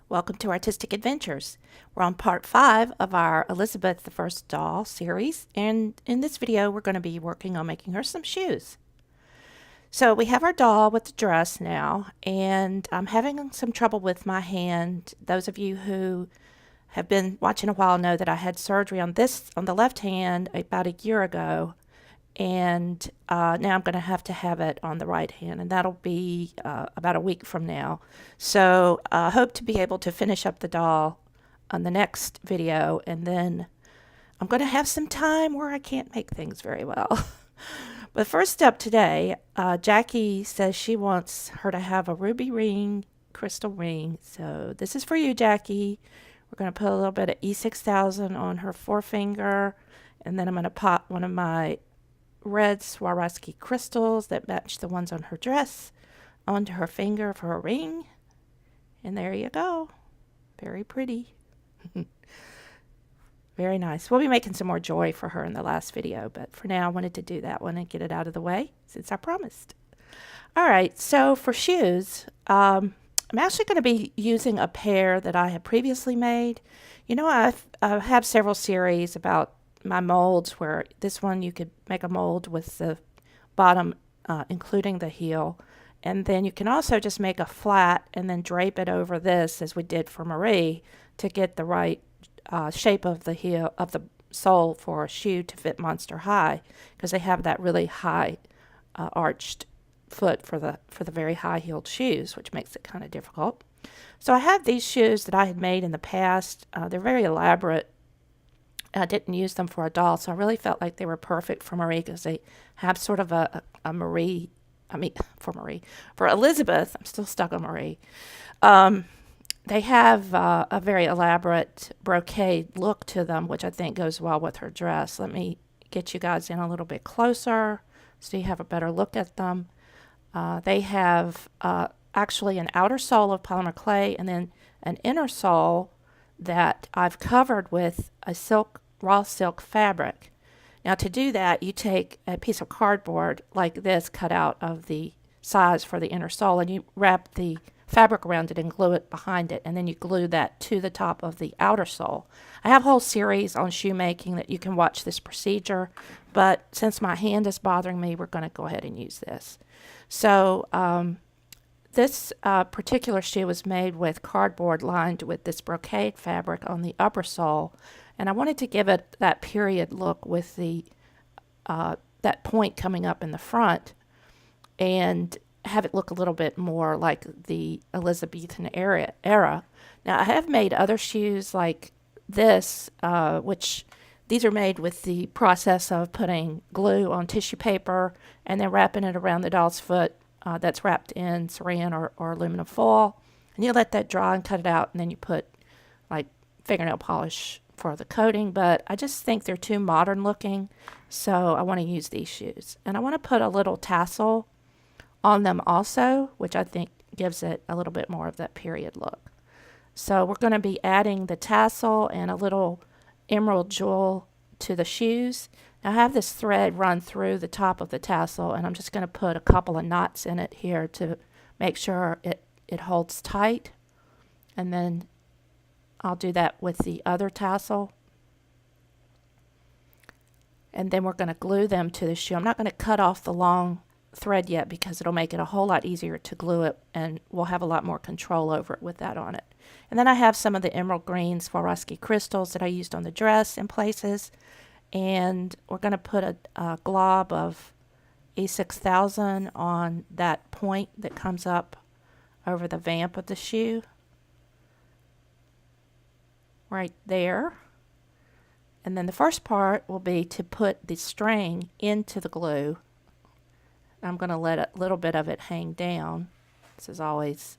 Welcome to Artistic Adventures. We're on part 5 of our Elizabeth the First doll series, and in this video we're going to be working on making her some shoes. So we have our doll with the dress now, and I'm having some trouble with my hand. Those of you who have been watching a while know that I had surgery on the left hand about a year ago, and now I'm going to have it on the right hand, and that'll be about a week from now. So I hope to be able to finish up the doll on the next video, and then I'm going to have some time where I can't make things very well. But first up today, Jackie says she wants her to have a ruby ring, crystal ring. So this is for you, Jackie. We're going to put a little bit of E6000 on her forefinger, and then I'm going to pop one of my red Swarovski crystals that match the ones on her dress onto her finger for a ring. And there you go. Very pretty. Very nice. We'll be making some more joy for her in the last video, but for now I wanted to do that one and get it out of the way since I promised. All right, so for shoes, I'm actually going to be using a pair that I had previously made. You know, I have several series about my molds, where this one you could make a mold with the bottom including the heel, and then you can also just make a flat and then drape it over this as we did for Marie to get the right shape of the heel of the sole for a shoe to fit Monster High, because they have that really high arched foot for the very high heeled shoes, which makes it kind of difficult. So I have these shoes that I had made in the past. They're very elaborate. I didn't use them for a doll, so I really felt like they were perfect for Marie, because they have sort of a Marie, for Elizabeth, I'm still stuck on Marie. They have a very elaborate brocade look to them, which I think goes well with her dress. Let me get you guys in a little bit closer so you have a better look at them. They have actually an outer sole of polymer clay and then an inner sole that I've covered with a raw silk fabric. Now to do that, you take a piece of cardboard like this, cut out of the size for the inner sole, and you wrap the fabric around it and glue it behind it, and then you glue that to the top of the outer sole. I have a whole series on shoemaking that you can watch this procedure, but since my hand is bothering me, we're going to go ahead and use this. So this particular shoe was made with cardboard lined with this brocade fabric on the upper sole, and I wanted to give it that period look with the that point coming up in the front, and have it look a little bit more like the Elizabethan era. Now I have made other shoes like this, which these are made with the process of putting glue on tissue paper and then wrapping it around the doll's foot. That's wrapped in saran or aluminum foil, and you let that dry and cut it out, and then you put like fingernail polish for the coating. But I just think they're too modern looking, so I want to use these shoes, and I want to put a little tassel on them also, which I think gives it a little bit more of that period look. So we're going to be adding the tassel and a little emerald jewel to the shoes. Now I have this thread run through the top of the tassel, and I'm just going to put a couple of knots in it here to make sure it holds tight, and then I'll do that with the other tassel, and then we're going to glue them to the shoe. I'm not going to cut off the long thread yet, because it'll make it a whole lot easier to glue it, and we'll have a lot more control over it with that on it. And then I have some of the emerald green Swarovski crystals that I used on the dress in places, and we're going to put a glob of E6000 on that point that comes up over the vamp of the shoe right there. And then the first part will be to put the string into the glue. I'm going to let a little bit of it hang down. This is always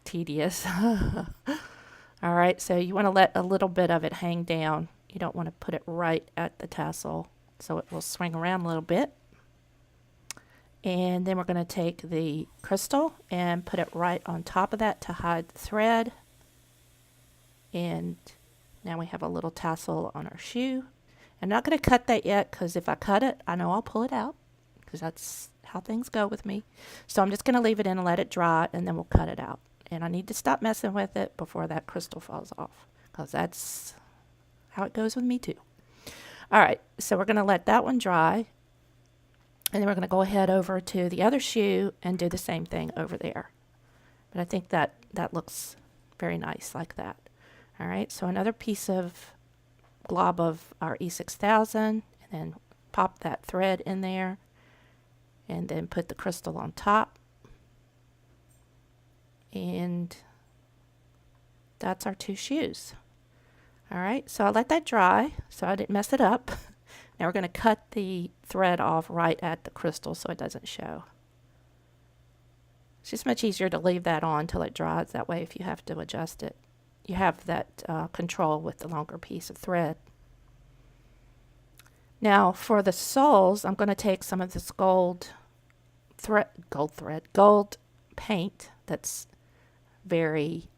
tedious. All right, so you want to let a little bit of it hang down. You don't want to put it right at the tassel, so it will swing around a little bit. And then we're going to take the crystal and put it right on top of that to hide the thread. And now we have a little tassel on our shoe. I'm not going to cut that yet, because if I cut it, I know I'll pull it out, because that's how things go with me. So I'm just going to leave it in and let it dry, and then we'll cut it out. and I need to stop messing with it before that crystal falls off, because that's how it goes with me too. All right, so we're going to let that one dry, and then we're going to go ahead over to the other shoe and do the same thing over there. But I think that looks very nice like that. All right, so another piece of glob of our E6000, and then pop that thread in there, and then put the crystal on top. And that's our two shoes. All right, so I let that dry so I didn't mess it up. Now we're going to cut the thread off right at the crystal so it doesn't show. It's just much easier to leave that on till it dries. That way if you have to adjust it, you have that control with the longer piece of thread. Now for the soles, I'm going to take some of this gold paint that's very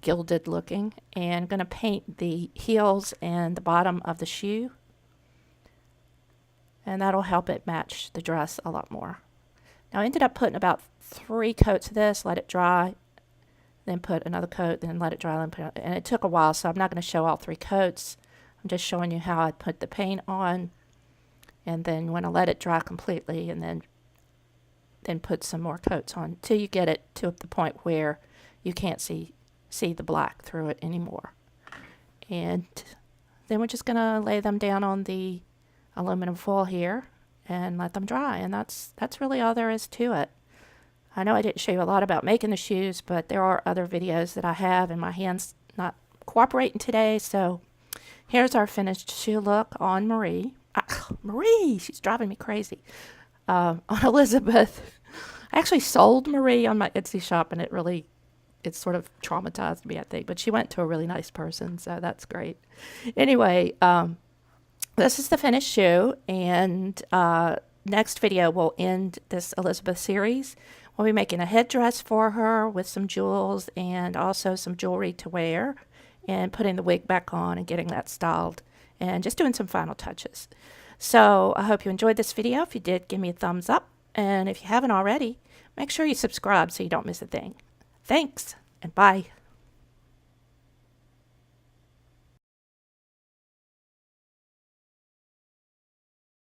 gilded looking, and I'm going to paint the heels and the bottom of the shoe, and that'll help it match the dress a lot more. Now I ended up putting about 3 coats of this, let it dry, then put another coat, then let it dry, and it took a while, so I'm not going to show all 3 coats. I'm just showing you how I put the paint on, and then when I let it dry completely, and then put some more coats on till you get it to the point where you can't see the black through it anymore. And then we're just going to lay them down on the aluminum foil here and let them dry, and that's really all there is to it. I know I didn't show you a lot about making the shoes, but there are other videos that I have, and my hand's not cooperating today, so here's our finished shoe look on Marie. Marie, she's driving me crazy. On Elizabeth. I actually sold Marie on my Etsy shop, and it sort of traumatized me, I think, but she went to a really nice person, so that's great. Anyway, this is the finished shoe, and next video will end this Elizabeth series. We'll be making a headdress for her with some jewels and also some jewelry to wear, and putting the wig back on and getting that styled, and just doing some final touches. So I hope you enjoyed this video. If you did, give me a thumbs up. And if you haven't already, make sure you subscribe so you don't miss a thing. Thanks, and bye.